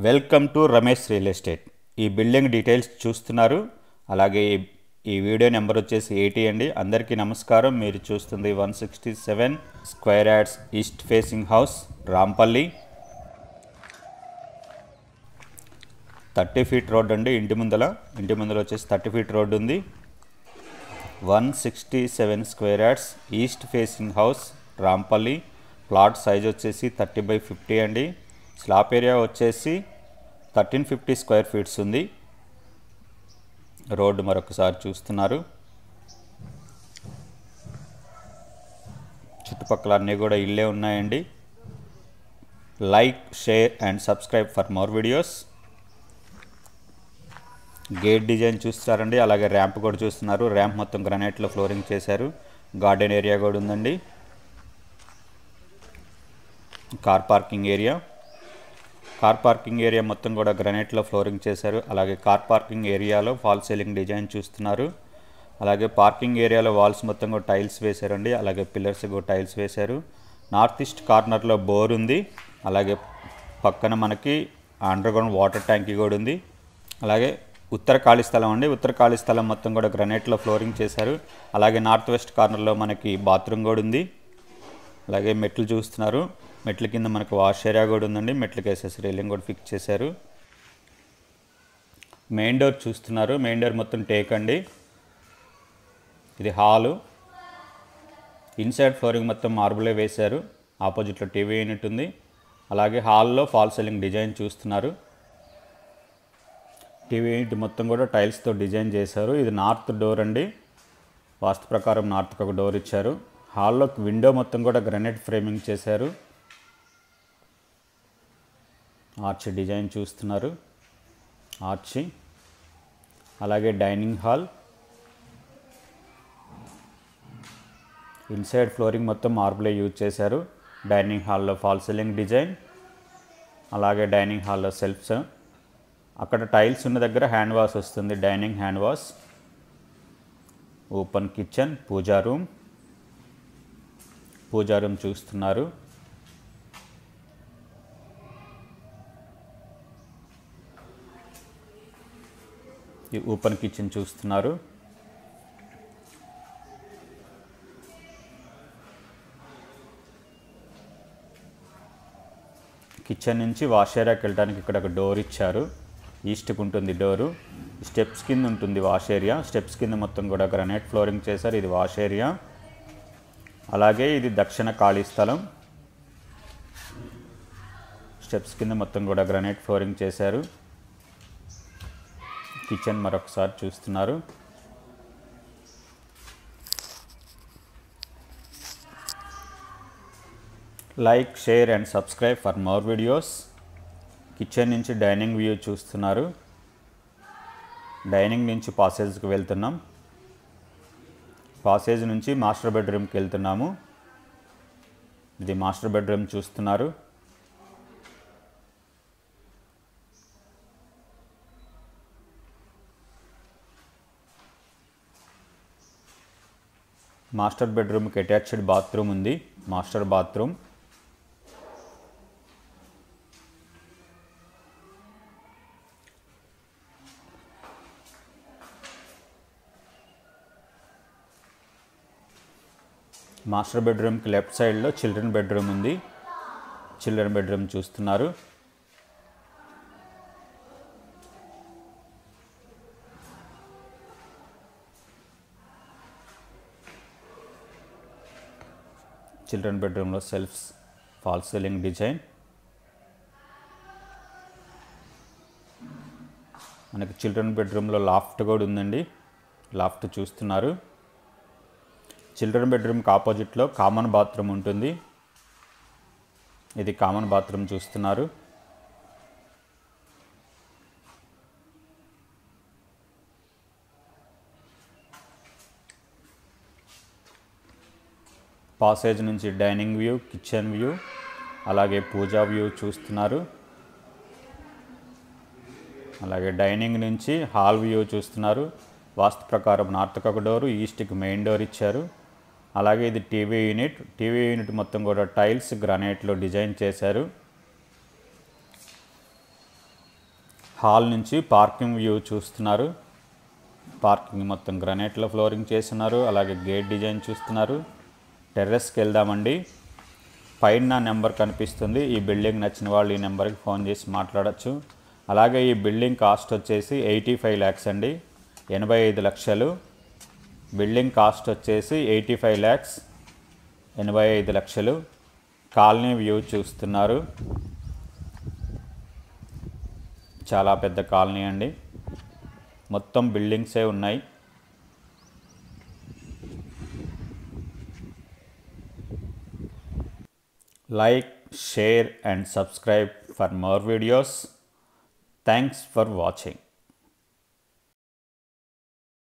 Welcome to Ramesh real estate. ఈ building details చూస్తున్నారు. అలాగే ఈ వీడియో నెంబర్ వచ్చేసి 80 అండి. అందరికీ నమస్కారం. మీరు చూస్తుంది 167 square yards east facing house, Rampalli. 30 feet road అండి. ఇంటి ముందర వచ్చేసి 30 ఫీట్ రోడ్ ఉంది. 167 square yards east facing house, Rampalli. Plot size వచ్చేసి 30/50 అండి. స్లాబ్ ఏరియా వచ్చేసి 1350 స్క్వేర్ ఫీట్స్ ఉంది. రోడ్డు మరొకసారి చూస్తున్నారు. చుట్టుపక్కల అన్నీ కూడా ఇల్లే ఉన్నాయండి. Like, share and subscribe for more videos. Gate design చూస్తారండి. అలాగే ర్యాంప్ కూడా చూస్తున్నారు. ర్యాంప్ మొత్తం గ్రానైట్లో ఫ్లోరింగ్ చేశారు. గార్డెన్ ఏరియా కూడా ఉందండి. కార్ పార్కింగ్ ఏరియా మొత్తం కూడా గ్రానైట్లో ఫ్లోరింగ్ చేశారు. అలాగే కార్ పార్కింగ్ ఏరియాలో ఫాల్ సీలింగ్ డిజైన్ చూస్తున్నారు. అలాగే పార్కింగ్ ఏరియాలో వాల్స్ మొత్తం కూడా టైల్స్ వేశారండి. అలాగే పిల్లర్స్ కూడా టైల్స్ వేశారు. నార్త్ ఈస్ట్ కార్నర్లో బోర్ ఉంది. అలాగే పక్కన మనకి అండర్గ్రౌండ్ వాటర్ ట్యాంక్ కూడా ఉంది. అలాగే ఉత్తర ఖాళీ స్థలం అండి. ఉత్తర ఖాళీ స్థలం మొత్తం కూడా గ్రానైట్లో ఫ్లోరింగ్ చేశారు. అలాగే నార్త్ వెస్ట్ కార్నర్లో మనకి బాత్రూమ్ కూడా ఉంది. అలాగే మెట్లు చూస్తున్నారు. మెట్ల కింద మనకు వాష్ ఏరియా కూడా ఉందండి. మెట్లకి వేసేసి రైలింగ్ కూడా ఫిక్స్ చేశారు. మెయిన్ డోర్ చూస్తున్నారు. మెయిన్ డోర్ మొత్తం టేక్ అండి. ఇది హాలు. ఇన్సైడ్ ఫ్లోరింగ్ మొత్తం మార్బులే వేశారు. ఆపోజిట్లో టీవీ యూనిట్ ఉంది. అలాగే హాల్లో ఫాల్ సీలింగ్ డిజైన్ చూస్తున్నారు. టీవీ యూనిట్ మొత్తం కూడా టైల్స్తో డిజైన్ చేశారు. ఇది నార్త్ డోర్ అండి. వాస్తు ప్రకారం నార్త్కి ఒక డోర్ ఇచ్చారు. హాల్లో విండో మొత్తం కూడా గ్రానైట్ ఫ్రేమింగ్ చేశారు. ఆర్చ్ డిజైన్ చూస్తున్నారు. ఆర్చి. అలాగే డైనింగ్ హాల్. ఇన్సైడ్ ఫ్లోరింగ్ మొత్తం మార్బులే యూజ్ చేశారు. డైనింగ్ హాల్లో ఫాల్ సీలింగ్ డిజైన్. అలాగే డైనింగ్ హాల్లో సెల్ఫ్స్. అక్కడ టైల్స్ ఉన్న దగ్గర హ్యాండ్ వాష్ వస్తుంది. Dining hand wash. Open kitchen, puja room చూస్తున్నారు. ఈ ఓపెన్ కిచెన్ చూస్తున్నారు. కిచెన్ నుంచి వాష్ ఏరియాకి వెళ్ళడానికి ఇక్కడ ఒక డోర్ ఇచ్చారు. ఈస్ట్కి ఉంటుంది డోరు. స్టెప్స్ కింద ఉంటుంది వాష్ ఏరియా. స్టెప్స్ కింద మొత్తం కూడా గ్రానైట్ ఫ్లోరింగ్ చేశారు. ఇది వాష్ ఏరియా. అలాగే ఇది దక్షిణ ఖాళీ స్థలం. స్టెప్స్ కింద మొత్తం కూడా గ్రానైట్ ఫ్లోరింగ్ చేశారు. కిచెన్ మరొకసారి చూస్తున్నారు. Like, share and subscribe for more videos. Kitchen నుంచి డైనింగ్ వ్యూ చూస్తున్నారు. డైనింగ్ నుంచి పాసేజ్కి వెళ్తున్నాం. పాసేజ్ నుంచి మాస్టర్ బెడ్రూమ్కి వెళ్తున్నాము. ఇది మాస్టర్ బెడ్రూమ్ చూస్తున్నారు. మాస్టర్ బెడ్రూమ్కి అటాచ్డ్ బాత్రూమ్ ఉంది. Master bathroom. మాస్టర్ బెడ్రూమ్కి లెఫ్ట్ సైడ్లో చిల్డ్రన్ బెడ్రూమ్ ఉంది. చిల్డ్రన్ బెడ్రూమ్ చూస్తున్నారు. చిల్డ్రన్ బెడ్రూమ్లో సెల్ఫ్స్, ఫాల్ సీలింగ్ డిజైన్. మనకి చిల్డ్రన్ బెడ్రూమ్లో లాఫ్ట్ కూడా ఉందండి. లాఫ్ట్ చూస్తున్నారు. చిల్డ్రన్ బెడ్రూమ్కి ఆపోజిట్లో కామన్ బాత్రూమ్ ఉంటుంది. ఇది కామన్ బాత్రూమ్ చూస్తున్నారు. పాసేజ్ నుంచి డైనింగ్ వ్యూ, కిచెన్ వ్యూ, అలాగే పూజా వ్యూ చూస్తున్నారు. అలాగే డైనింగ్ నుంచి హాల్ వ్యూ చూస్తున్నారు. వాస్తు ప్రకారం నార్త్కి ఒక డోరు, ఈస్ట్కి మెయిన్ డోర్ ఇచ్చారు. అలాగే ఇది టీవీ యూనిట్ మొత్తం కూడా టైల్స్ గ్రానైట్లో డిజైన్ చేశారు. హాల్ నుంచి పార్కింగ్ వ్యూ చూస్తున్నారు. పార్కింగ్ మొత్తం గ్రానైట్లో ఫ్లోరింగ్ చేస్తున్నారు. అలాగే గేట్ డిజైన్ చూస్తున్నారు. టెర్రస్కి వెళ్దామండి. పైన నెంబర్ కనిపిస్తుంది. ఈ బిల్డింగ్ నచ్చిన వాళ్ళు ఈ నెంబర్కి ఫోన్ చేసి మాట్లాడచ్చు. అలాగే ఈ బిల్డింగ్ కాస్ట్ వచ్చేసి 85 lakhs అండి, 85 లక్షలు. బిల్డింగ్ కాస్ట్ వచ్చేసి 85 lakhs, 85 లక్షలు. కాలనీ వ్యూ చూస్తున్నారు. చాలా పెద్ద కాలనీ అండి, మొత్తం బిల్డింగ్సే ఉన్నాయి. Like, share and subscribe for more videos. Thanks for watching.